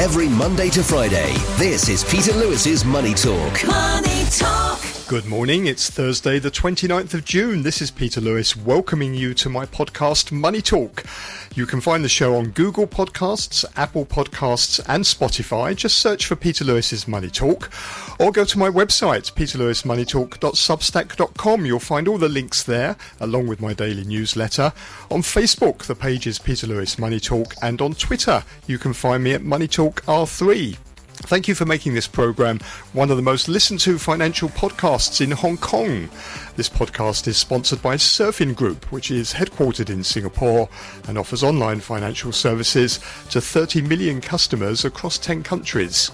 Every Monday to Friday, this is Peter Lewis's Money Talk. Money Talk. Good morning, it's Thursday the 29th of June. This is Peter Lewis welcoming you to my podcast Money Talk. You can find the show on Google Podcasts, Apple Podcasts and Spotify. Just search for Peter Lewis's Money Talk or go to my website peterlewismoneytalk.substack.com. You'll find all the links there along with my daily newsletter. On Facebook, the page is Peter Lewis Money Talk, and on Twitter you can find me at Money Talk R3. Thank you for making this program one of the most listened to financial podcasts in Hong Kong. This podcast is sponsored by Surfing Group, which is headquartered in Singapore and offers online financial services to 30 million customers across 10 countries.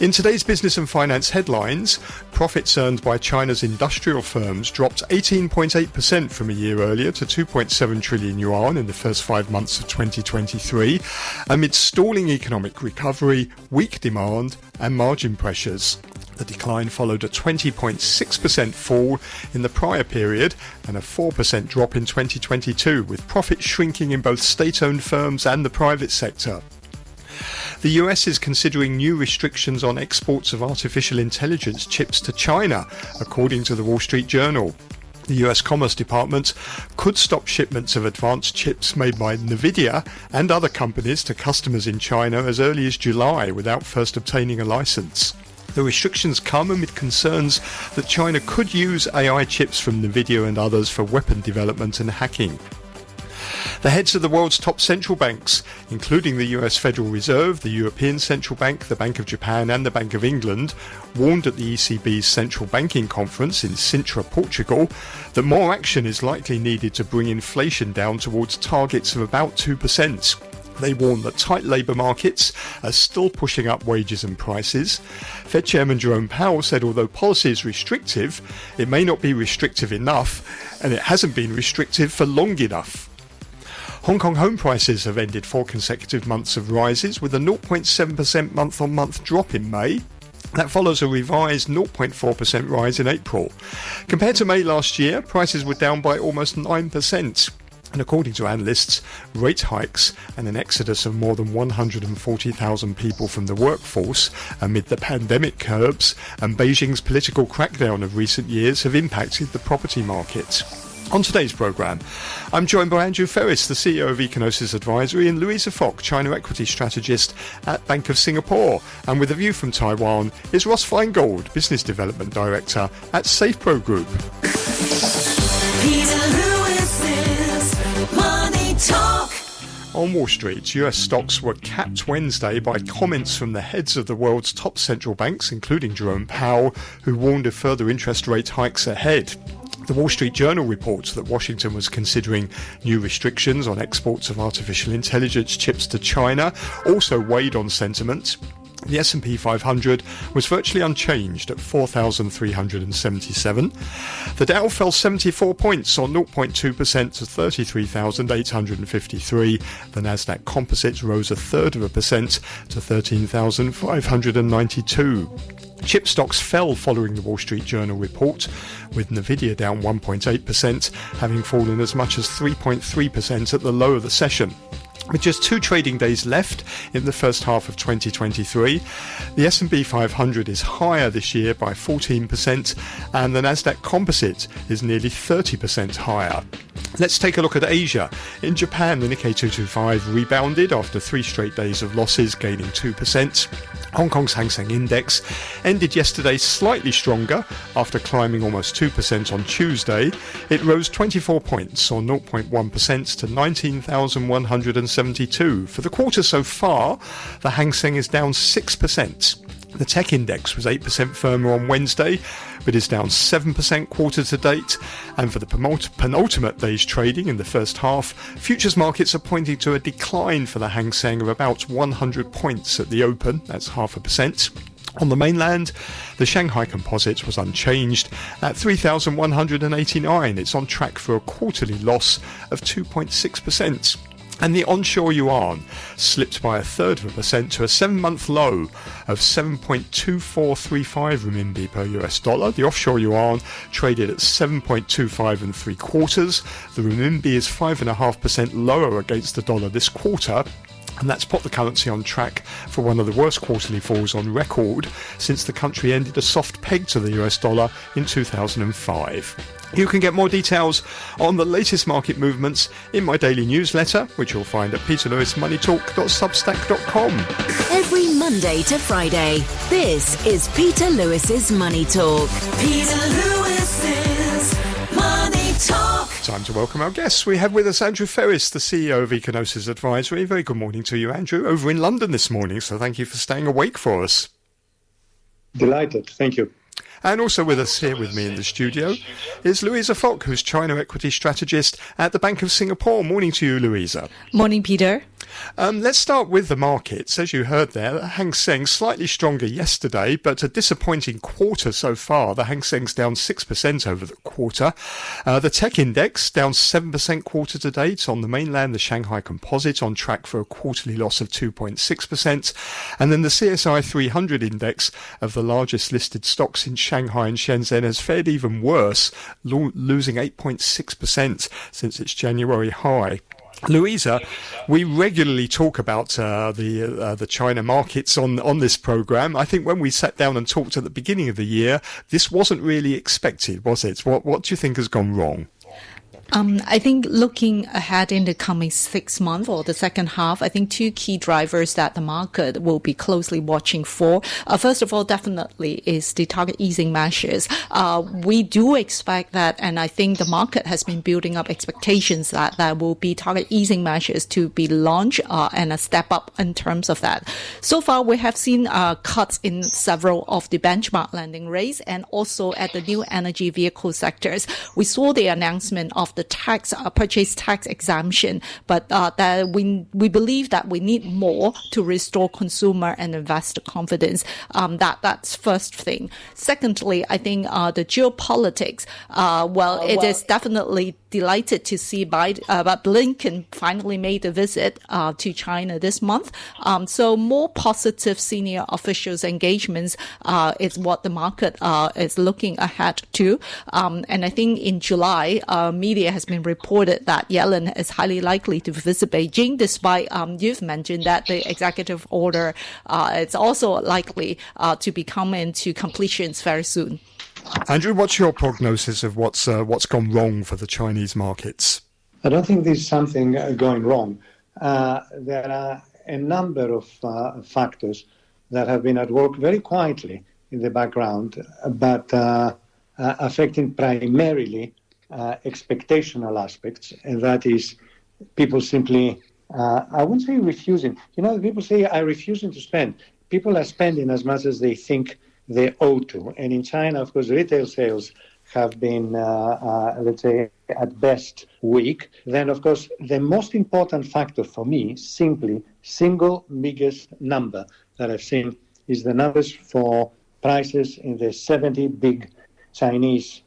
In today's business and finance headlines, profits earned by China's industrial firms dropped 18.8% from a year earlier to 2.7 trillion yuan in the first 5 months of 2023, amid stalling economic recovery, weak demand and margin pressures. The decline followed a 20.6% fall in the prior period and a 4% drop in 2022, with profits shrinking in both state-owned firms and the private sector. The US is considering new restrictions on exports of artificial intelligence chips to China, according to the Wall Street Journal. The US Commerce Department could stop shipments of advanced chips made by Nvidia and other companies to customers in China as early as July without first obtaining a license. The restrictions come amid concerns that China could use AI chips from Nvidia and others for weapon development and hacking. The heads of the world's top central banks, including the US Federal Reserve, the European Central Bank, the Bank of Japan and the Bank of England, warned at the ECB's Central Banking Conference in Sintra, Portugal, that more action is likely needed to bring inflation down towards targets of about 2%. They warn that tight labour markets are still pushing up wages and prices. Fed Chairman Jerome Powell said although policy is restrictive, it may not be restrictive enough, and it hasn't been restrictive for long enough. Hong Kong home prices have ended 4 consecutive months of rises, with a 0.7% month-on-month drop in May. That follows a revised 0.4% rise in April. Compared to May last year, prices were down by almost 9%. And according to analysts, rate hikes and an exodus of more than 140,000 people from the workforce amid the pandemic curbs and Beijing's political crackdown of recent years have impacted the property market. On today's programme, I'm joined by Andrew Freris, the CEO of Ecognosis Advisory, and Louisa, China equity strategist at Bank of Singapore. And with a view from Taiwan is Ross Feingold, business development director at SafePro Group. Peter Lewis's Money Talk. On Wall Street, US stocks were capped Wednesday by comments from the heads of the world's top central banks, including Jerome Powell, who warned of further interest rate hikes ahead. The Wall Street Journal reports that Washington was considering new restrictions on exports of artificial intelligence chips to China, also weighed on sentiment. The S&P 500 was virtually unchanged at 4,377. The Dow fell 74 points or 0.2% to 33,853. The Nasdaq Composite rose 1/3% to 13,592. Chip stocks fell following the Wall Street Journal report, with Nvidia down 1.8%, having fallen as much as 3.3% at the low of the session. With just 2 trading days left in the first half of 2023, the S&P 500 is higher this year by 14%, and the Nasdaq Composite is nearly 30% higher. Let's take a look at Asia. In Japan, the Nikkei 225 rebounded after 3 straight days of losses, gaining 2%. Hong Kong's Hang Seng Index ended yesterday slightly stronger after climbing almost 2% on Tuesday. It rose 24 points or 0.1% to 19,172. For the quarter so far, the Hang Seng is down 6%. The tech index was 8% firmer on Wednesday, but is down 7% quarter to date. And for the penultimate day's trading in the first half, futures markets are pointing to a decline for the Hang Seng of about 100 points at the open. That's 0.5%. On the mainland, the Shanghai Composite was unchanged at 3,189. It's on track for a quarterly loss of 2.6%. And the onshore yuan slipped by 1/3% to a 7-month low of 7.2435 renminbi per US dollar. The offshore yuan traded at 7.25 3/4. The renminbi is 5.5% lower against the dollar this quarter. and that's put the currency on track for one of the worst quarterly falls on record since the country ended a soft peg to the US dollar in 2005. You can get more details on the latest market movements in my daily newsletter, which you'll find at peterlewismoneytalk.substack.com. Every Monday to Friday, this is Peter Lewis's Money Talk. Peter Lewis's Money Talk. Time to welcome our guests. We have with us Andrew Freris, the CEO of Ecognosis Advisory. Very good morning to you, Andrew, over in London this morning, so thank you for staying awake for us. Delighted, thank you. And also with us here with me in the studio is Louisa Fock, who's China Equity Strategist at the Bank of Singapore. Morning to you, Louisa. Morning, Peter. Let's start with the markets. As you heard there, the Hang Seng slightly stronger yesterday, but a disappointing quarter so far. The Hang Seng's down 6% over the quarter. The tech index down 7% quarter to date. On the mainland, the Shanghai Composite on track for a quarterly loss of 2.6%. And then the CSI 300 index of the largest listed stocks in Shanghai and Shenzhen has fared even worse, losing 8.6% since its January high. Louisa, we regularly talk about the China markets on this programme. I think when we sat down and talked at the beginning of the year, this wasn't really expected, was it? What do you think has gone wrong? I think looking ahead in the coming 6 months or the second half, I think two key drivers that the market will be closely watching for. First of all, definitely is the target easing measures. We do expect that, and I think the market has been building up expectations that there will be target easing measures to be launched and a step up in terms of that. So far, we have seen cuts in several of the benchmark lending rates and also at the new energy vehicle sectors. We saw the announcement of the tax purchase tax exemption, but that we believe that we need more to restore consumer and investor confidence. That's first thing. Secondly, I think the geopolitics. It is definitely delighted to see Blinken finally made a visit to China this month. So more positive senior officials engagements is what the market is looking ahead to. And I think in July, media has been reported that Yellen is highly likely to visit Beijing, despite you've mentioned that the executive order is also likely to be coming to completions very soon. Andrew, what's your prognosis of what's gone wrong for the Chinese markets? I don't think there's something going wrong. There are a number of factors that have been at work very quietly in the background, but affecting primarily expectational aspects, and that is people simply, I wouldn't say refusing. People say, I'm refusing to spend. People are spending as much as they think they owe to. And in China, of course, retail sales have been, let's say, at best weak. Then, of course, the most important factor for me, simply single biggest number that I've seen is the numbers for prices in the 70 big Chinese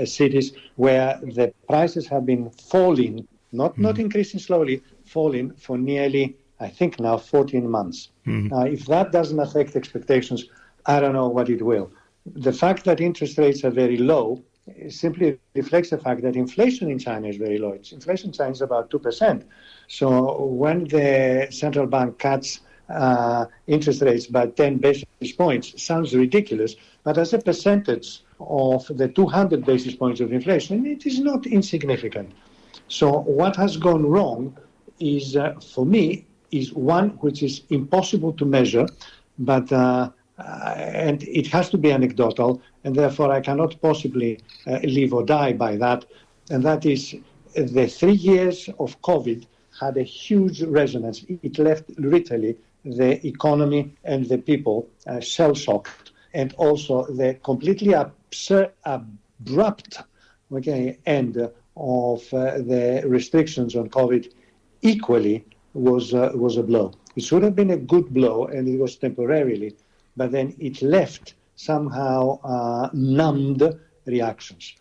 cities where the prices have been falling, not increasing slowly, falling for nearly, I think now, 14 months. If that doesn't affect expectations, I don't know what it will. The fact that interest rates are very low simply reflects the fact that inflation in China is very low. Inflation in China is about 2%. So when the central bank cuts interest rates by 10 basis points, sounds ridiculous, but as a percentage of the 200 basis points of inflation, it is not insignificant. So what has gone wrong is, for me, is one which is impossible to measure, but and it has to be anecdotal, and therefore I cannot possibly live or die by that, and that is the 3 years of COVID had a huge resonance. It left literally the economy and the people shell-shocked, and also the completely abrupt end of the restrictions on COVID equally was a blow. It should have been a good blow, and it was temporarily, but then it left somehow numbed reactions.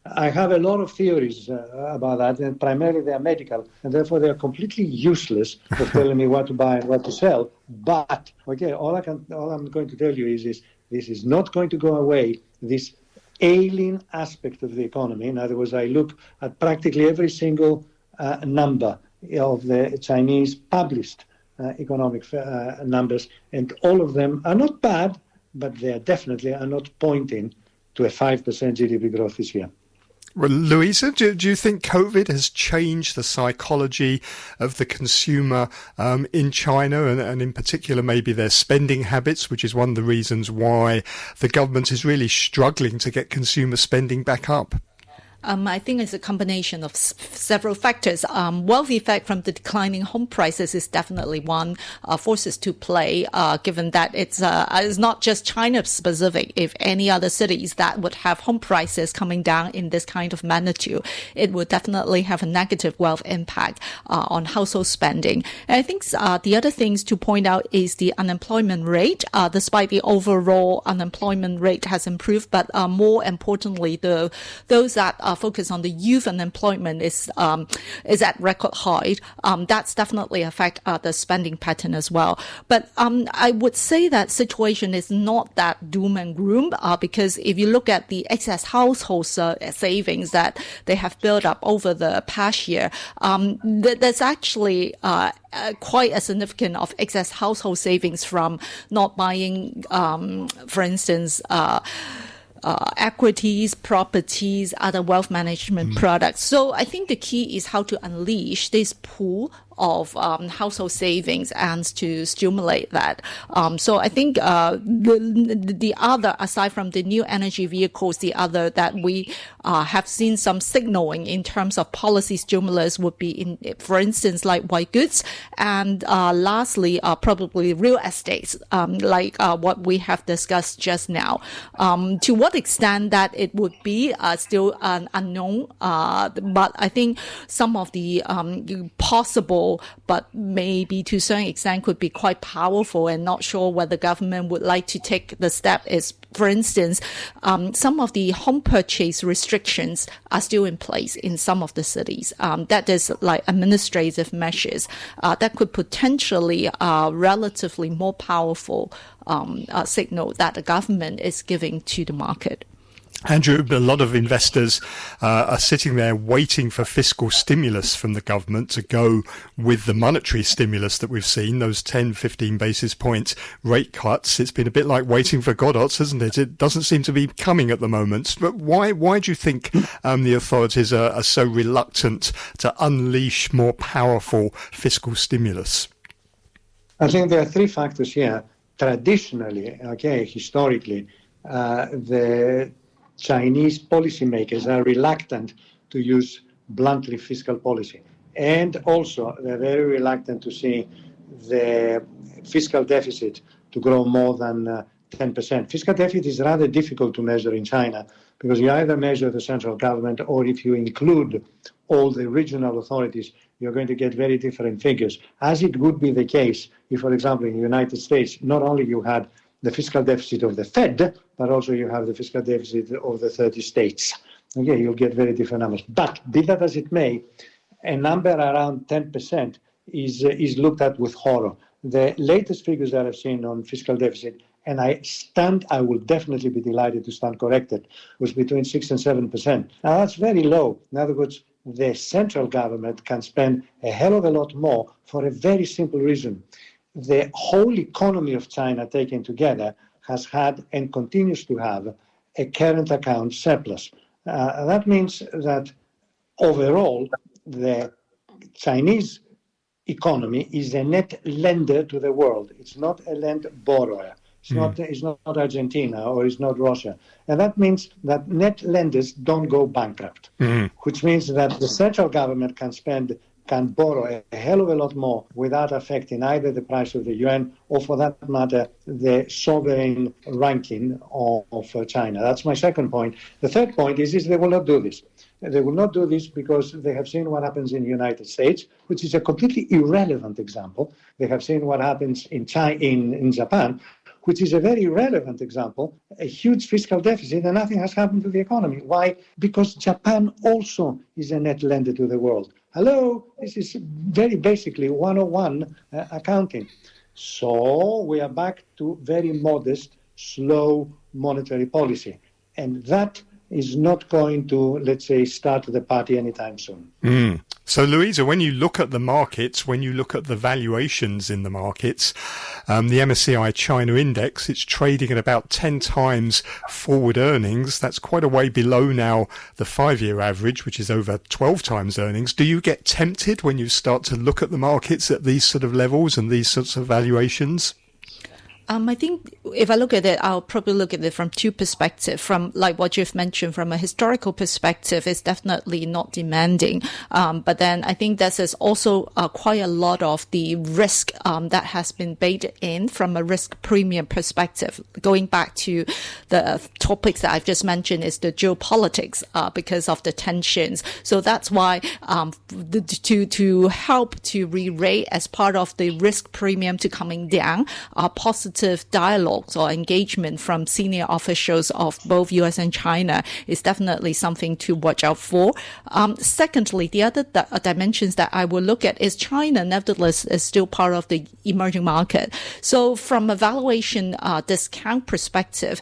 I have a lot of theories about that, and primarily they are medical, and therefore they are completely useless for telling me what to buy and what to sell. But all I'm going to tell you is this is not going to go away. This ailing aspect of the economy. In other words, I look at practically every single number of the Chinese published economic numbers, and all of them are not bad, but they definitely are not pointing to a 5% GDP growth this year. Well, Louisa, do you think COVID has changed the psychology of the consumer in China, and in particular maybe their spending habits, which is one of the reasons why the government is really struggling to get consumer spending back up? I think it's a combination of several factors. Wealth effect from the declining home prices is definitely one forces to play, given that it's not just China specific. If any other cities that would have home prices coming down in this kind of magnitude, it would definitely have a negative wealth impact on household spending. And I think the other things to point out is the unemployment rate. Despite the overall unemployment rate has improved, but more importantly, those that focus on the youth unemployment is at record high. That's definitely affect the spending pattern as well. But I would say that situation is not that doom and gloom, because if you look at the excess household savings that they have built up over the past year, there's actually quite a significant of excess household savings from not buying, for instance, equities, properties, other wealth management products. So I think the key is how to unleash this pool of household savings and to stimulate that. So I think the other, aside from the new energy vehicles, the other that we have seen some signaling in terms of policy stimulus would be, for instance, like white goods, and lastly, probably real estate, like what we have discussed just now. To what extent that it would be still unknown, but I think some of the possible, but maybe to a certain extent could be quite powerful, and not sure whether the government would like to take the step is, for instance, some of the home purchase restrictions are still in place in some of the cities. That is like administrative measures that could potentially relatively more powerful signal that the government is giving to the market. Andrew, a lot of investors are sitting there waiting for fiscal stimulus from the government to go with the monetary stimulus that we've seen, those 10, 15 basis point rate cuts. It's been a bit like waiting for Godot, hasn't it? It doesn't seem to be coming at the moment. But why do you think the authorities are so reluctant to unleash more powerful fiscal stimulus? I think there are three factors here. Traditionally, historically, the Chinese policymakers are reluctant to use bluntly fiscal policy. And also, they're very reluctant to see the fiscal deficit to grow more than 10%. Fiscal deficit is rather difficult to measure in China, because you either measure the central government, or if you include all the regional authorities, you're going to get very different figures. As it would be the case if, for example, in the United States, not only you had the fiscal deficit of the Fed, but also you have the fiscal deficit of the 30 states. Okay, you'll get very different numbers. But be that as it may, a number around 10% is looked at with horror. The latest figures that I've seen on fiscal deficit, and I will definitely be delighted to stand corrected, was between 6 and 7%. Now that's very low. In other words, the central government can spend a hell of a lot more for a very simple reason. The whole economy of China taken together has had and continues to have a current account surplus. That means that overall, the Chinese economy is a net lender to the world. It's not a lend borrower. It's not Argentina, or it's not Russia. And that means that net lenders don't go bankrupt, which means that the central government can borrow a hell of a lot more without affecting either the price of the yuan, or for that matter, the sovereign ranking of China. That's my second point. The third point is they will not do this. They will not do this because they have seen what happens in the United States, which is a completely irrelevant example. They have seen what happens in Japan, which is a very relevant example, a huge fiscal deficit, and nothing has happened to the economy. Why? Because Japan also is a net lender to the world. Hello, this is very basically 101 accounting. So we are back to very modest, slow monetary policy. And that is not going to, let's say, start the party anytime soon. So, Louisa, when you look at the markets, when you look at the valuations in the markets, the MSCI China Index, it's trading at about 10 times forward earnings. That's quite a way below now the 5-year average, which is over 12 times earnings. Do you get tempted when you start to look at the markets at these sort of levels and these sorts of valuations? I think if I look at it, I'll probably look at it from two perspectives. From like what you've mentioned, from a historical perspective, it's definitely not demanding. But then I think this is also quite a lot of the risk that has been baked in from a risk premium perspective. Going back to the topics that I've just mentioned is the geopolitics because of the tensions. So that's why to help to re-rate as part of the risk premium to coming down, positive dialogues or engagement from senior officials of both US and China is definitely something to watch out for. Secondly, the other dimensions that I will look at is China, nevertheless, is still part of the emerging market. So from a valuation discount perspective,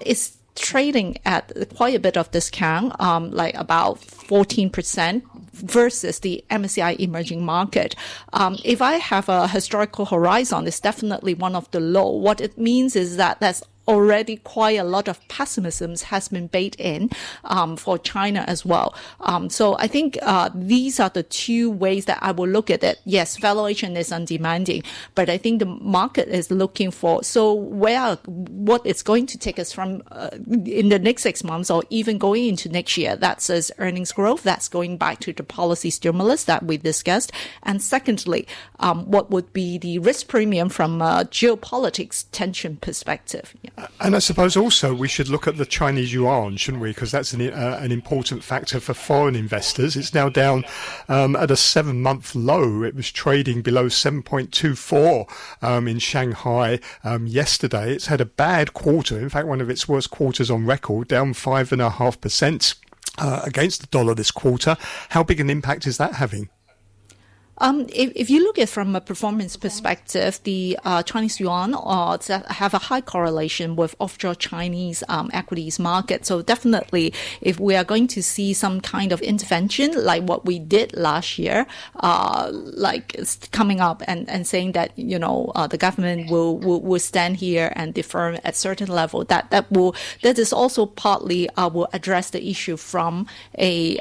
it's trading at quite a bit of discount, like about 14%. Versus the MSCI emerging market. If I have a historical horizon, it's definitely one of the low. What it means is that there's already quite a lot of pessimism has been baked in for China as well. So I think these are the two ways that I will look at it. Yes, valuation is undemanding, but I think the market is looking for, so what it's going to take us from in the next 6 months or even going into next year, that's as earnings growth, that's going back to the policy stimulus that we discussed. And secondly, what would be the risk premium from a geopolitics tension perspective? Yeah. And I suppose also we should look at the Chinese yuan, shouldn't we? Because that's an important factor for foreign investors. It's now down at a 7-month low. It was trading below 7.24 in Shanghai yesterday. It's had a bad quarter. In fact, one of its worst quarters on record, down 5.5% against the dollar this quarter. How big an impact is that having? If you look at from a performance perspective, the Chinese yuan have a high correlation with offshore Chinese equities market. So definitely, if we are going to see some kind of intervention like what we did last year, like coming up and saying that the government will stand here and defer at certain level, that is also partly will address the issue from a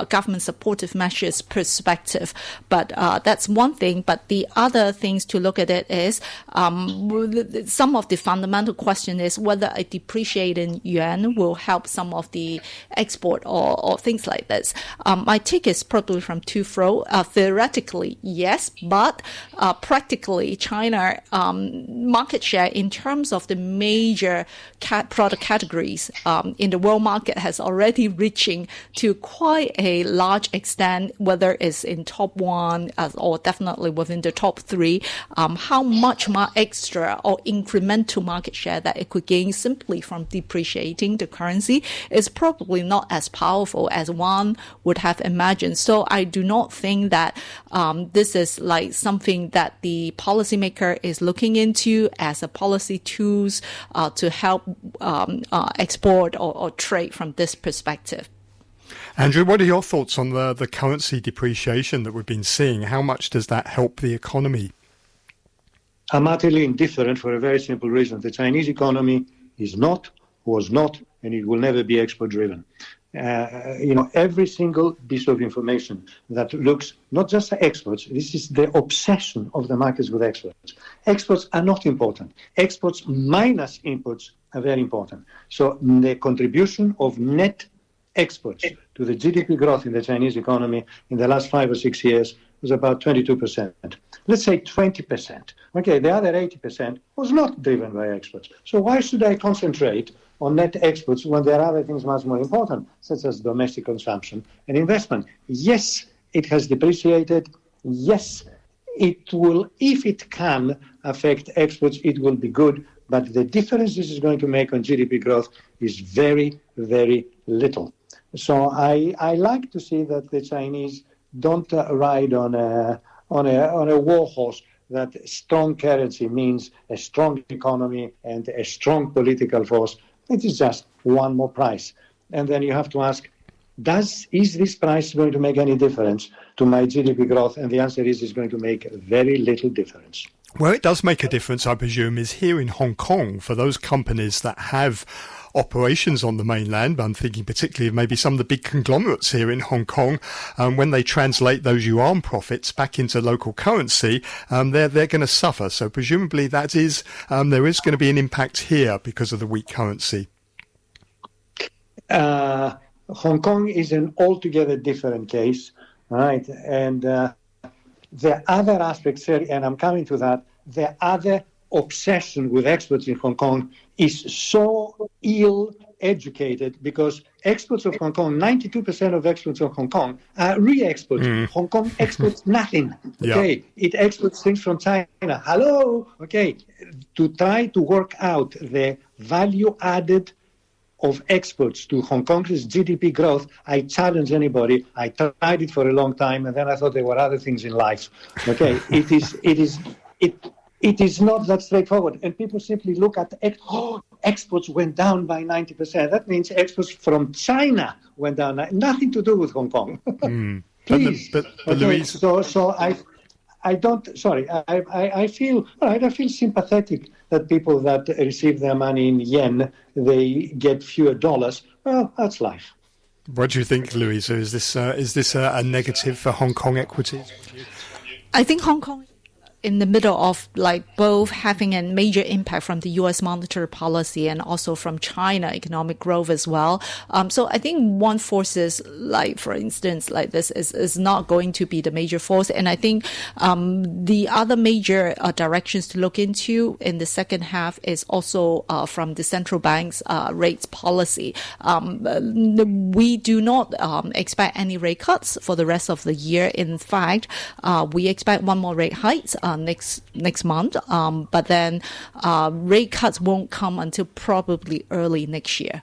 government supportive measures perspective. But that's one thing. But the other things to look at it is some of the fundamental question is whether a depreciating yuan will help some of the export or things like this. My take is probably from two fro. Theoretically, yes, but practically, China market share in terms of the major product categories in the world market has already reaching to quite a large extent, whether it's in top 1 or definitely within the top 3, how much more extra or incremental market share that it could gain simply from depreciating the currency is probably not as powerful as one would have imagined. So I do not think that this is like something that the policymaker is looking into as a policy tools to help export or trade from this perspective. Andrew, what are your thoughts on the currency depreciation that we've been seeing? How much does that help the economy? I'm utterly indifferent for a very simple reason. The Chinese economy is not, was not, and it will never be export-driven. Every single piece of information that looks not just at exports, this is the obsession of the markets with exports. Exports are not important. Exports minus imports are very important. So the contribution of net exports to the GDP growth in the Chinese economy in the last 5 or 6 years was about 22%. Let's say 20%. Okay, the other 80% was not driven by exports. So why should I concentrate on net exports when there are other things much more important, such as domestic consumption and investment? Yes, it has depreciated. Yes, it will, if it can affect exports, it will be good. But the difference this is going to make on GDP growth is very, very little. So I like to see that the Chinese don't ride on a war horse, that strong currency means a strong economy and a strong political force. It is just one more price. And then you have to ask, is this price going to make any difference to my GDP growth? And the answer is it's going to make very little difference. Where it does make a difference, I presume, is here in Hong Kong for those companies that have operations on the mainland. I'm thinking particularly of maybe some of the big conglomerates here in Hong Kong. When they translate those yuan profits back into local currency, they're going to suffer. So presumably that is there is going to be an impact here because of the weak currency. Hong Kong is an altogether different case, right? And the other aspects, and I'm coming to that, the other obsession with exports in Hong Kong is so ill-educated because exports of Hong Kong, 92% of exports of Hong Kong are re-exports. Hong Kong exports nothing, okay? Yeah. It exports things from China. Hello, okay? To try to work out the value added of exports to Hong Kong's GDP growth, I challenge anybody. I tried it for a long time, and then I thought there were other things in life. Okay, it is not that straightforward. And people simply look at exports went down by 90%. That means exports from China went down. Nothing to do with Hong Kong. Please. But Louisa... So I don't. Sorry, I feel right. I feel sympathetic that people that receive their money in yen, they get fewer dollars. Well, that's life. What do you think, Louisa? Is this a negative for Hong Kong equities? I think Hong Kong in the middle of both having a major impact from the U.S. monetary policy and also from China economic growth as well. So I think one forces, for instance, this is not going to be the major force. And I think the other major directions to look into in the second half is also from the central bank's rates policy. We do not expect any rate cuts for the rest of the year. In fact, we expect one more rate hike next month, but then rate cuts won't come until probably early next year.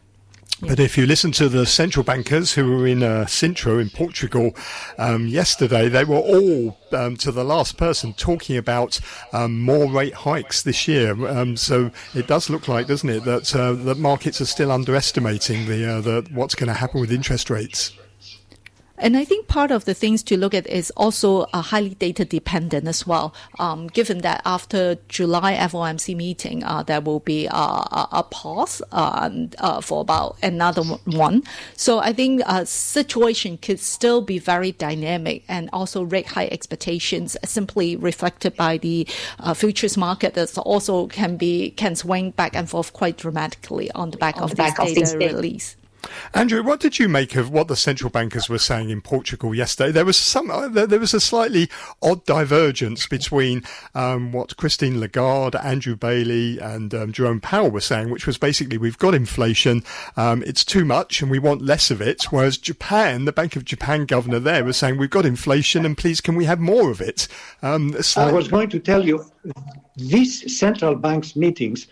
But if you listen to the central bankers who were in Sintra in Portugal yesterday, they were all, to the last person, talking about more rate hikes this year. So it does look like, doesn't it, that markets are still underestimating the what's going to happen with interest rates. And I think part of the things to look at is also highly data dependent as well. Given that after July FOMC meeting, there will be a pause for about another one. So I think situation could still be very dynamic, and also rate high expectations simply reflected by the futures market that also can swing back and forth quite dramatically on the back of this data release. Andrew, what did you make of what the central bankers were saying in Portugal yesterday? There was a slightly odd divergence between what Christine Lagarde, Andrew Bailey and Jerome Powell were saying, which was basically we've got inflation, it's too much and we want less of it, whereas Japan, the Bank of Japan governor there was saying we've got inflation and please can we have more of it? I was going to tell you, these central banks meetings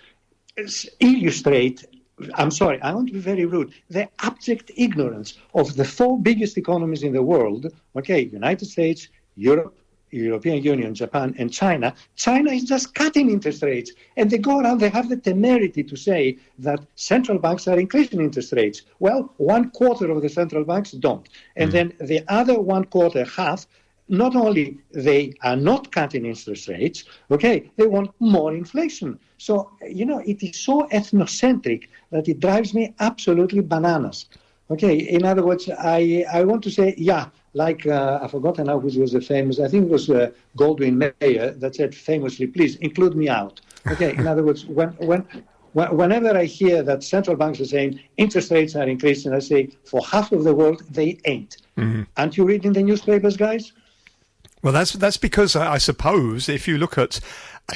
illustrate, I'm sorry, I want to be very rude, the abject ignorance of the four biggest economies in the world, okay, United States, Europe, European Union, Japan, and China. China is just cutting interest rates. And they go around, they have the temerity to say that central banks are increasing interest rates. Well, 1/4 of the central banks don't. And then the other 1/4, half, not only they are not cutting interest rates, okay, they want more inflation. So, it is so ethnocentric that it drives me absolutely bananas. Okay, in other words, I want to say, I've forgotten now which was the famous, I think it was Goldwyn Mayer that said famously, please include me out. Okay, in other words, whenever I hear that central banks are saying interest rates are increasing, I say for half of the world, they ain't. Mm-hmm. Aren't you reading the newspapers, guys? Well, that's because I suppose if you look at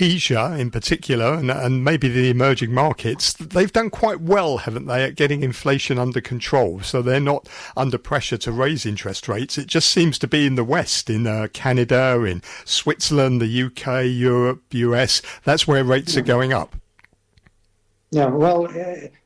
Asia in particular and maybe the emerging markets, they've done quite well, haven't they, at getting inflation under control. So they're not under pressure to raise interest rates. It just seems to be in the West, in Canada, in Switzerland, the UK, Europe, US. That's where rates are going up. Yeah, well,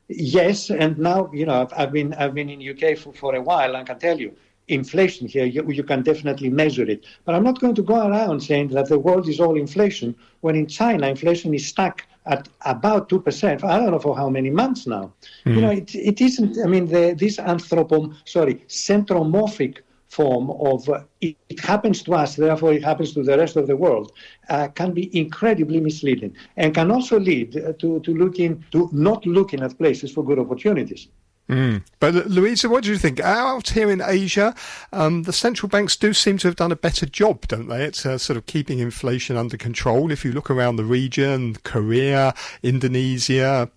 yes. And now, I've been in UK for a while. I can tell you, inflation here, you can definitely measure it. But I'm not going to go around saying that the world is all inflation, when in China, inflation is stuck at about 2%. I don't know for how many months now. You know, it isn't. I mean, this centromorphic form of it happens to us, therefore it happens to the rest of the world, can be incredibly misleading and can also lead to not looking at places for good opportunities. But Louisa, what do you think? Out here in Asia, the central banks do seem to have done a better job, don't they? It's sort of keeping inflation under control. If you look around the region, Korea, Indonesia,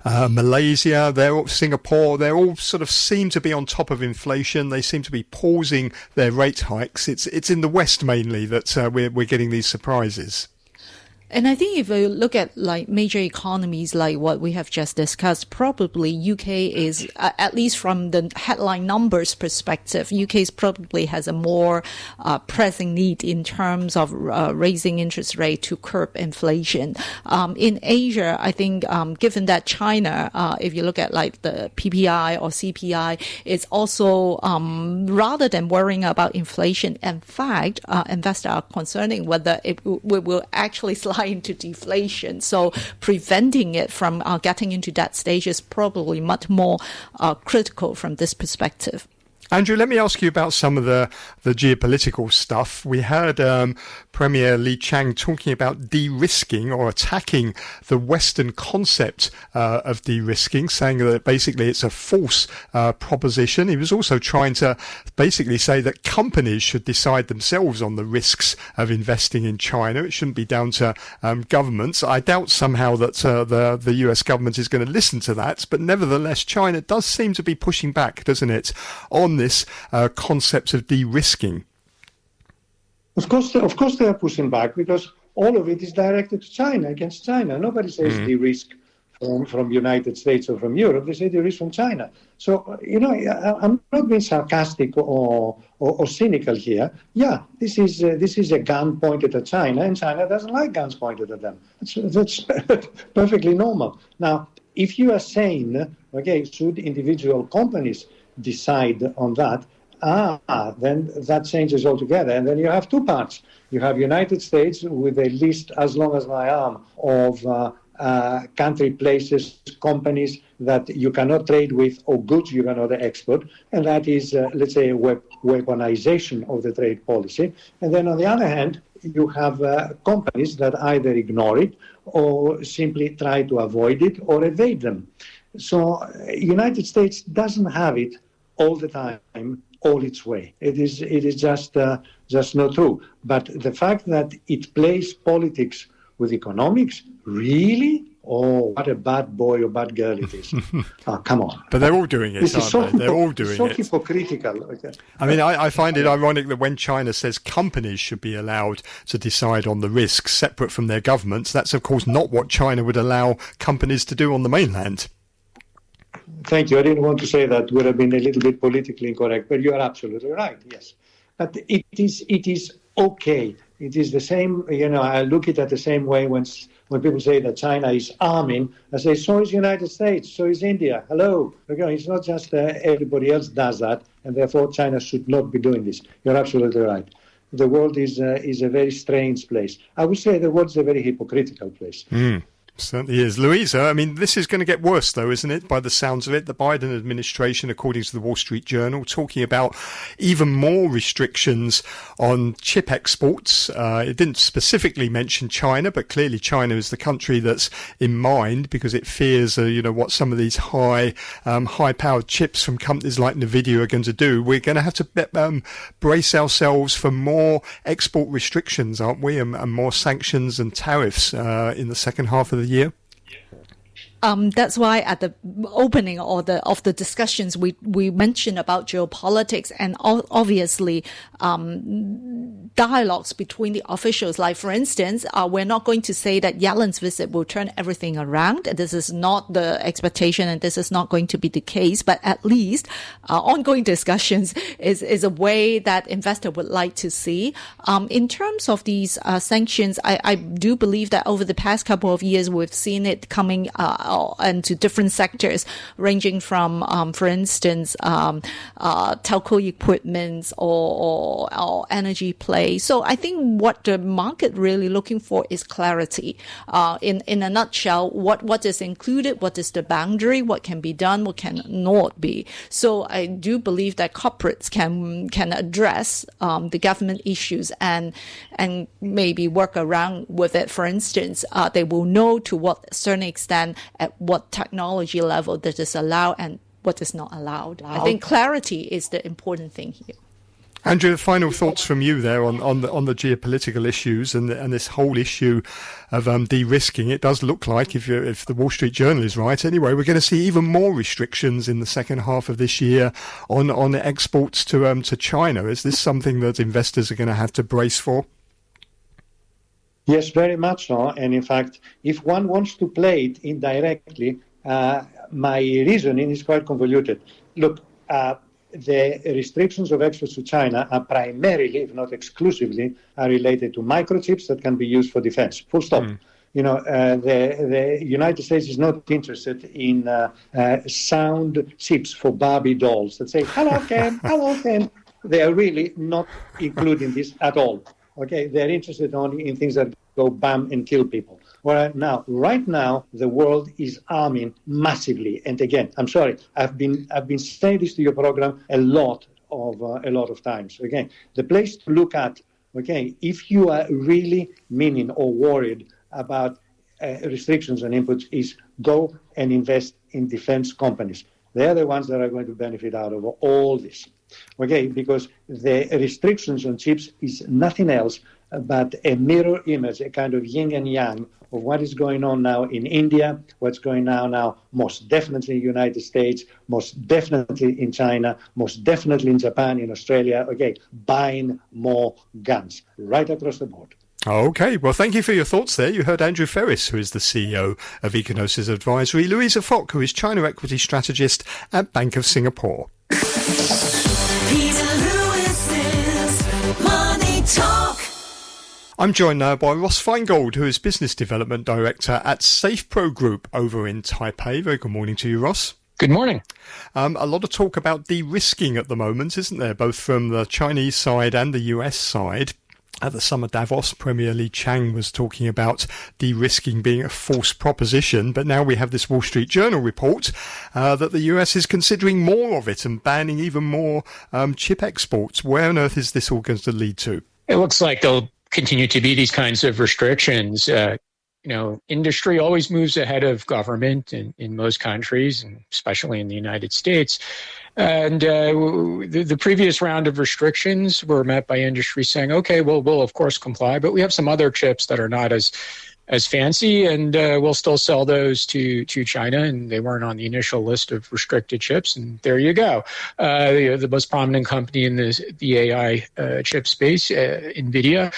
Malaysia, Singapore, they all sort of seem to be on top of inflation. They seem to be pausing their rate hikes. It's in the West mainly that we're getting these surprises. And I think if you look at like major economies like what we have just discussed, probably UK is, at least from the headline numbers perspective, UK probably has a more pressing need in terms of raising interest rate to curb inflation. In Asia, I think given that China, if you look at like the PPI or CPI, it's also rather than worrying about inflation, in fact, investors are concerning whether it will actually slide into deflation. So preventing it from getting into that stage is probably much more critical from this perspective. Andrew, let me ask you about some of the geopolitical stuff. We heard Premier Li Qiang talking about de-risking or attacking the Western concept of de-risking, saying that basically it's a false proposition. He was also trying to basically say that companies should decide themselves on the risks of investing in China. It shouldn't be down to governments. I doubt somehow that the US government is going to listen to that, but nevertheless, China does seem to be pushing back, doesn't it, on this concept of de-risking. Of course they are pushing back because all of it is directed to China, against China. Nobody says de-risk from United States or from Europe. They say de-risk from China. So, you know, I'm not being sarcastic or cynical here. Yeah, this is a gun pointed at China, and China doesn't like guns pointed at them. That's perfectly normal. Now, if you are saying, okay, should individual companies decide on that, then that changes altogether. And then you have two parts. You have United States with a list as long as my arm of country, places, companies that you cannot trade with or goods you cannot export. And that is, let's say, a weaponization of the trade policy. And then on the other hand, you have companies that either ignore it or simply try to avoid it or evade them. So United States doesn't have it all the time, all its way. It is just not true. But the fact that it plays politics with economics, really? Oh, what a bad boy or bad girl it is. Oh, come on. But they're all doing it, aren't they? They're all doing it. So hypocritical. Okay. I mean, I find it ironic that when China says companies should be allowed to decide on the risks separate from their governments, that's, of course, not what China would allow companies to do on the mainland. Thank you. I didn't want to say that would have been a little bit politically incorrect, but you are absolutely right, yes. But it is okay. It is the same, you know, I look at it the same way when people say that China is arming. I say, so is United States, so is India. Hello. Okay, it's not just everybody else does that, and therefore China should not be doing this. You're absolutely right. The world is a very strange place. I would say the world is a very hypocritical place. Certainly is. Louisa, I mean, this is going to get worse, though, isn't it, by the sounds of it? The Biden administration, according to the Wall Street Journal, talking about even more restrictions on chip exports. It didn't specifically mention China, but clearly China is the country that's in mind because it fears, what some of these high-powered chips from companies like NVIDIA are going to do. We're going to have to brace ourselves for more export restrictions, aren't we, and more sanctions and tariffs in the second half of the year. That's why at the opening of the discussions we mentioned about geopolitics and obviously dialogues between the officials. Like, for instance, we're not going to say that Yellen's visit will turn everything around. This is not the expectation, and this is not going to be the case. But at least ongoing discussions is a way that investor would like to see. In terms of these sanctions, I do believe that over the past couple of years we've seen it coming into different sectors, ranging from, for instance, telco equipment or or energy play. So I think what the market really looking for is clarity. In a nutshell, what is included, what is the boundary, what can be done, what cannot be. So I do believe that corporates can address the government issues and maybe work around with it. For instance, they will know to what certain extent at what technology level that is allowed and what is not allowed. I think clarity is the important thing here. Andrew, final thoughts from you there on the geopolitical issues and this whole issue of de-risking. It does look like, if the Wall Street Journal is right anyway, we're going to see even more restrictions in the second half of this year on exports to China. Is this something that investors are going to have to brace for? Yes, very much so. And in fact, if one wants to play it indirectly, my reasoning is quite convoluted. Look, the restrictions of exports to China are primarily, if not exclusively, are related to microchips that can be used for defense. Full stop. You know, the United States is not interested in sound chips for Barbie dolls that say, hello, Ken, hello, Ken. They are really not including this at all. Okay, they're interested only in things that go bam and kill people. Right now, the world is arming massively. And again, I'm sorry, I've been saying this to your program a lot of times. Again, the place to look at, okay, if you are really meaning or worried about restrictions on inputs, is go and invest in defense companies. They're the ones that are going to benefit out of all this. Okay, because the restrictions on chips is nothing else but a mirror image, a kind of yin and yang of what is going on now in India, what's going on now most definitely in the United States, most definitely in China, most definitely in Japan, in Australia, okay, buying more guns right across the board. Okay, well, thank you for your thoughts there. You heard Andrew Freris, who is the CEO of Ecognosis Advisory, Louisa Fock, who is China Equity Strategist at Bank of Singapore. Peter Lewis's Money Talk. I'm joined now by Ross Feingold, who is Business Development Director at SafePro Group over in Taipei. Very good morning to you, Ross. Good morning. A lot of talk about de-risking at the moment, isn't there, both from the Chinese side and the US side. At the summer Davos, Premier Li Chang was talking about de-risking being a false proposition, but now we have this Wall Street Journal report that the US is considering more of it and banning even more chip exports. Where on earth is this all going to lead to? It looks like there'll continue to be these kinds of restrictions. Industry always moves ahead of government in most countries, and especially in the United States. And the previous round of restrictions were met by industry saying, okay, we'll of course comply, but we have some other chips that are not as fancy, and we'll still sell those to China, and they weren't on the initial list of restricted chips, and there you go. The most prominent company in the AI chip space, NVIDIA,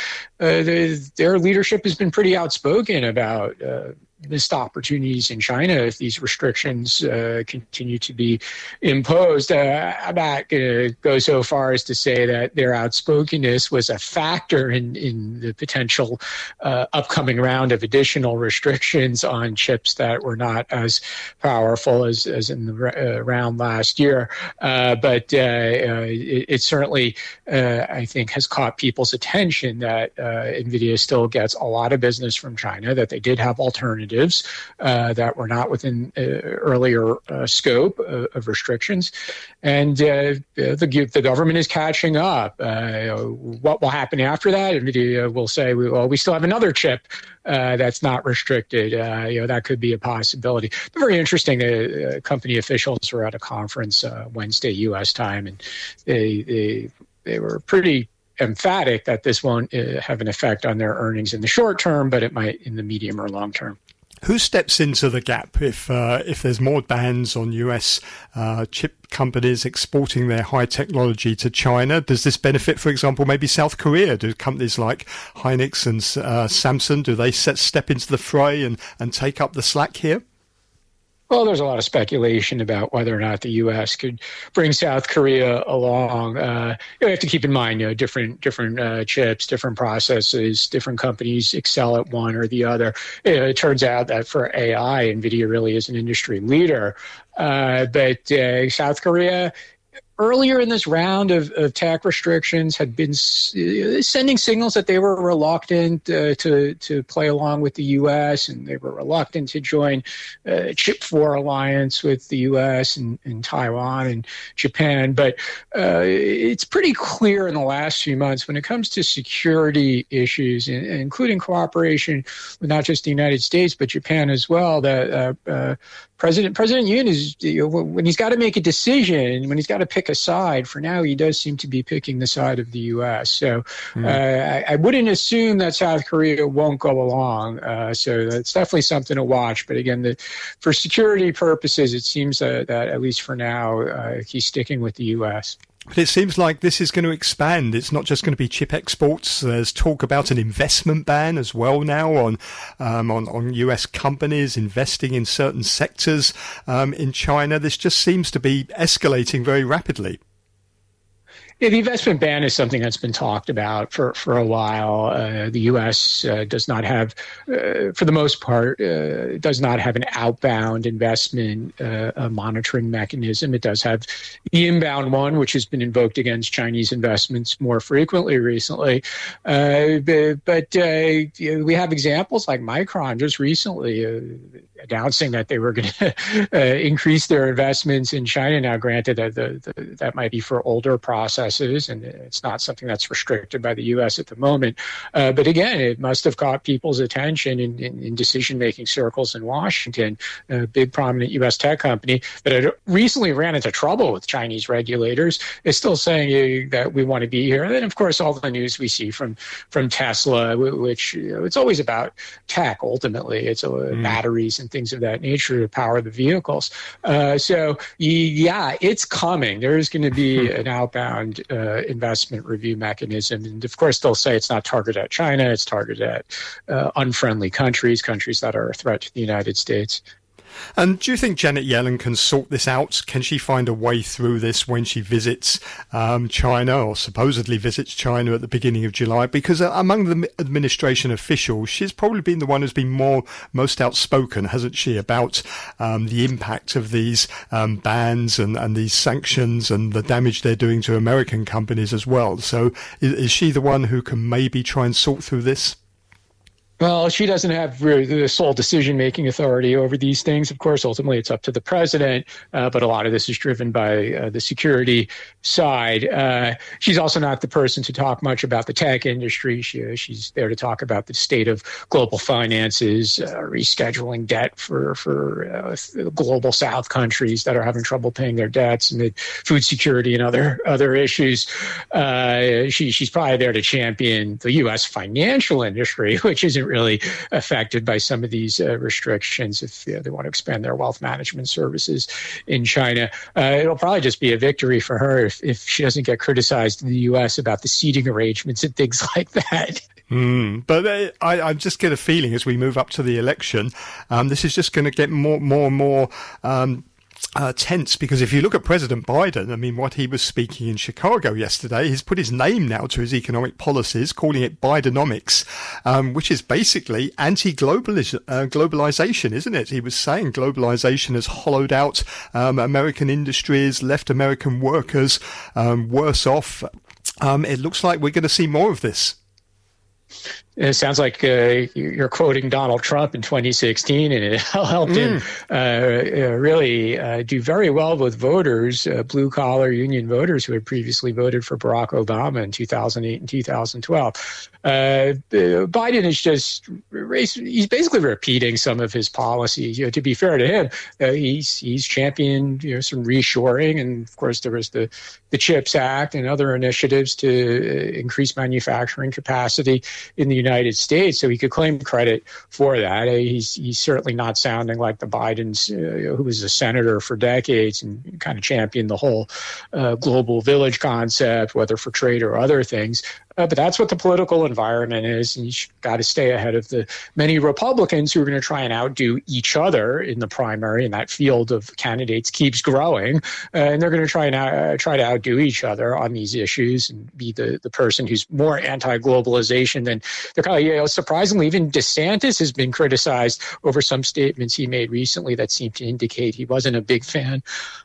their leadership has been pretty outspoken about missed opportunities in China if these restrictions continue to be imposed. I'm not going to go so far as to say that their outspokenness was a factor in the potential upcoming round of additional restrictions on chips that were not as powerful as in the round last year. But it certainly, I think, has caught people's attention that NVIDIA still gets a lot of business from China, that they did have alternatives that were not within earlier scope of restrictions. And the government is catching up. What will happen after that? NVIDIA will say, well, we still have another chip that's not restricted. That could be a possibility. But very interesting. Company officials were at a conference Wednesday, U.S. time, and they were pretty emphatic that this won't have an effect on their earnings in the short term, but it might in the medium or long term. Who steps into the gap if there's more bans on US chip companies exporting their high technology to China? Does this benefit, for example, maybe South Korea? Do companies like Hynix and Samsung, do they step into the fray and take up the slack here? Well, there's a lot of speculation about whether or not the U.S. could bring South Korea along. You have to keep in mind, different chips, different processes, different companies excel at one or the other. It turns out that for AI, NVIDIA really is an industry leader. But South Korea, earlier in this round of tech restrictions had been sending signals that they were reluctant to play along with the U.S. and they were reluctant to join Chip 4 alliance with the U.S. and Taiwan and Japan. But it's pretty clear in the last few months when it comes to security issues, including cooperation with not just the United States but Japan as well, that President Yoon is, when he's got to make a decision, when he's got to pick a side, for now he does seem to be picking the side of the U.S. So I wouldn't assume that South Korea won't go along. So that's definitely something to watch. But again, for security purposes, it seems that at least for now, he's sticking with the U.S. But it seems like this is going to expand. It's not just going to be chip exports. There's talk about an investment ban as well now on US companies investing in certain sectors in China. This just seems to be escalating very rapidly. Yeah, the investment ban is something that's been talked about for a while. The U.S. Does not have, for the most part, does not have an outbound investment monitoring mechanism. It does have the inbound one, which has been invoked against Chinese investments more frequently recently. But we have examples like Micron just recently announcing that they were going to increase their investments in China. Now, granted, that might be for older processes, and it's not something that's restricted by the U.S. at the moment. But again, it must have caught people's attention in decision-making circles in Washington. A big prominent U.S. tech company that had recently ran into trouble with Chinese regulators is still saying that we want to be here. And then, of course, all the news we see from Tesla, which it's always about tech. Ultimately, it's batteries and things of that nature to power the vehicles. So, yeah, it's coming. There is going to be an outbound investment review mechanism. And, of course, they'll say it's not targeted at China. It's targeted at unfriendly countries that are a threat to the United States. And do you think Janet Yellen can sort this out? Can she find a way through this when she visits China, or supposedly visits China at the beginning of July? Because among the administration officials, she's probably been the one who's been most outspoken, hasn't she, about the impact of these bans and these sanctions and the damage they're doing to American companies as well. So is she the one who can maybe try and sort through this? Well, she doesn't have really the sole decision-making authority over these things. Of course, ultimately, it's up to the president, but a lot of this is driven by the security side. She's also not the person to talk much about the tech industry. She's there to talk about the state of global finances, rescheduling debt for global South countries that are having trouble paying their debts, and food security and other issues. She's probably there to champion the U.S. financial industry, which isn't really affected by some of these restrictions if they want to expand their wealth management services in China. It'll probably just be a victory for her if she doesn't get criticized in the U.S. about the seating arrangements and things like that. But I just get a feeling as we move up to the election, this is just going to get more and more tense, because if you look at President Biden, I mean, what he was speaking in Chicago yesterday, he's put his name now to his economic policies, calling it Bidenomics, which is basically anti-globalization, isn't it? He was saying globalization has hollowed out American industries, left American workers worse off. It looks like we're going to see more of this. It sounds like you're quoting Donald Trump in 2016, and it helped him really do very well with voters, blue-collar union voters who had previously voted for Barack Obama in 2008 and 2012. Biden is he's basically repeating some of his policies. To be fair to him, he's championed some reshoring, and of course there was the CHIPS Act and other initiatives to increase manufacturing capacity in the United States, so he could claim credit for that. He's certainly not sounding like the Bidens, who was a senator for decades and kind of championed the whole global village concept, whether for trade or other things. But that's what the political environment is, and you've got to stay ahead of the many Republicans who are going to try and outdo each other in the primary, and that field of candidates keeps growing, and they're going to try to outdo each other on these issues and be the person who's more anti-globalization than they're kind of, surprisingly, even DeSantis has been criticized over some statements he made recently that seemed to indicate he wasn't a big fan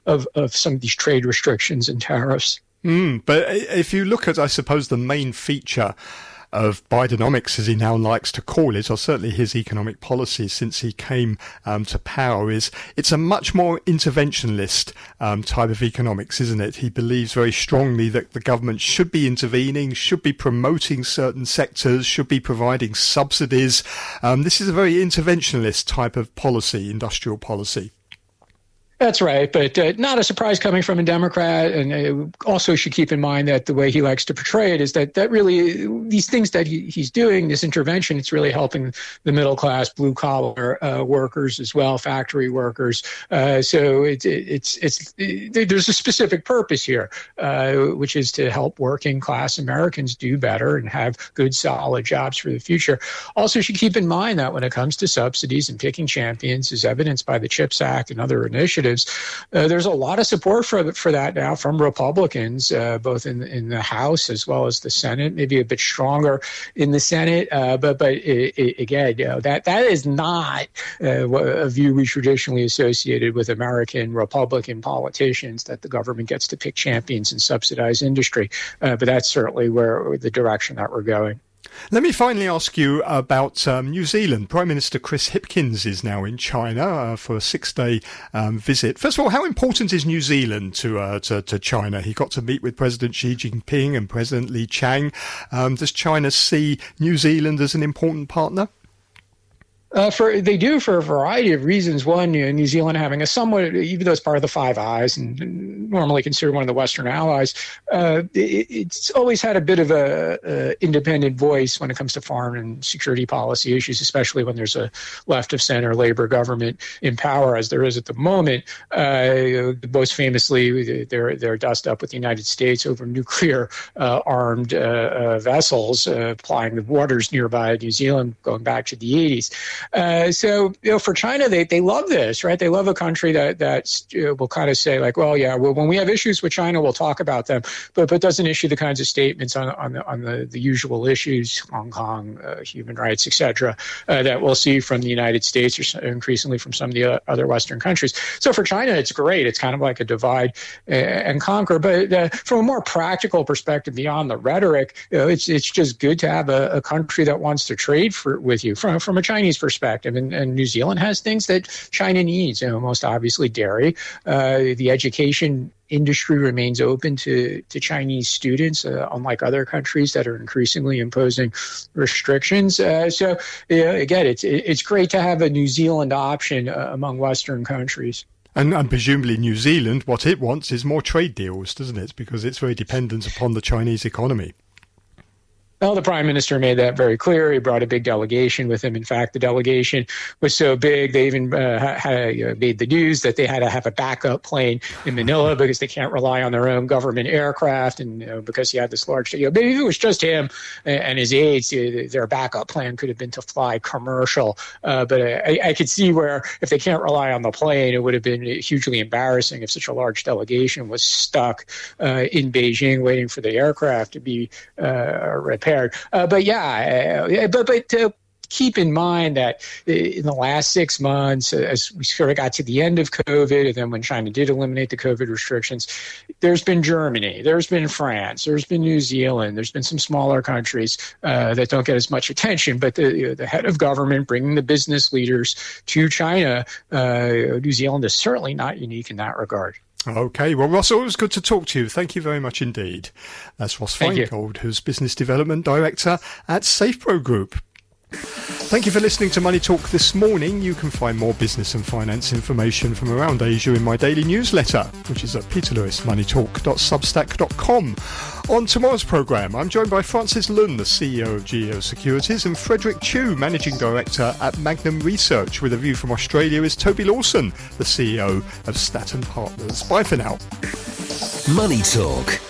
of some of these trade restrictions and tariffs. But if you look at, I suppose, the main feature of Bidenomics, as he now likes to call it, or certainly his economic policy since he came to power, is it's a much more interventionist type of economics, isn't it? He believes very strongly that the government should be intervening, should be promoting certain sectors, should be providing subsidies. This is a very interventionist type of policy, industrial policy. That's right, but not a surprise coming from a Democrat. And also should keep in mind that the way he likes to portray it is that really these things that he's doing, this intervention, it's really helping the middle class, blue collar workers as well, factory workers. So there's a specific purpose here, which is to help working class Americans do better and have good, solid jobs for the future. Also should keep in mind that when it comes to subsidies and picking champions, as evidenced by the CHIPS Act and other initiatives, there's a lot of support for that now from Republicans, both in the House as well as the Senate, maybe a bit stronger in the Senate. But again, that is not a view we traditionally associated with American Republican politicians, that the government gets to pick champions and subsidize industry. But that's certainly where the direction that we're going. Let me finally ask you about New Zealand. Prime Minister Chris Hipkins is now in China for a 6-day visit. First of all, how important is New Zealand to China? He got to meet with President Xi Jinping and President Li Qiang. Does China see New Zealand as an important partner? They do for a variety of reasons. One, New Zealand having a somewhat, even though it's part of the Five Eyes and normally considered one of the Western allies, it's always had a bit of a independent voice when it comes to foreign and security policy issues, especially when there's a left of center Labour government in power, as there is at the moment. Most famously, they're dust up with the United States over nuclear armed vessels plying the waters nearby New Zealand going back to the 80s. So, for China, they love this, right? They love a country that will kind of say, like, well, when we have issues with China, we'll talk about them, but doesn't issue the kinds of statements on the usual issues, Hong Kong, human rights, etc., that we'll see from the United States or increasingly from some of the other Western countries. So for China, it's great. It's kind of like a divide and conquer. But from a more practical perspective, beyond the rhetoric, it's just good to have a country that wants to trade with you from a Chinese perspective. And New Zealand has things that China needs, most obviously dairy. The education industry remains open to Chinese students, unlike other countries that are increasingly imposing restrictions. So again, it's great to have a New Zealand option among Western countries. And presumably New Zealand, what it wants is more trade deals, doesn't it? Because it's very dependent upon the Chinese economy. Well, the prime minister made that very clear. He brought a big delegation with him. In fact, the delegation was so big, they even made the news that they had to have a backup plane in Manila because they can't rely on their own government aircraft. And because he had this large, maybe if it was just him and his aides, their backup plan could have been to fly commercial. But I could see where if they can't rely on the plane, it would have been hugely embarrassing if such a large delegation was stuck in Beijing waiting for the aircraft to be repaired. But keep in mind that in the last 6 months, as we sort of got to the end of COVID, and then when China did eliminate the COVID restrictions, there's been Germany, there's been France, there's been New Zealand, there's been some smaller countries that don't get as much attention, but the head of government bringing the business leaders to China, New Zealand is certainly not unique in that regard. Okay, well, Ross, always good to talk to you. Thank you very much indeed. That's Ross Feingold, who's Business Development Director at SafePro Group. Thank you for listening to Money Talk this morning. You can find more business and finance information from around Asia in my daily newsletter, which is at peterlewismoneytalk.substack.com. On tomorrow's programme, I'm joined by Francis Lun, the CEO of Geo Securities, and Frederick Chu, Managing Director at Magnum Research. With a view from Australia is Toby Lawson, the CEO of Staten Partners. Bye for now. Money Talk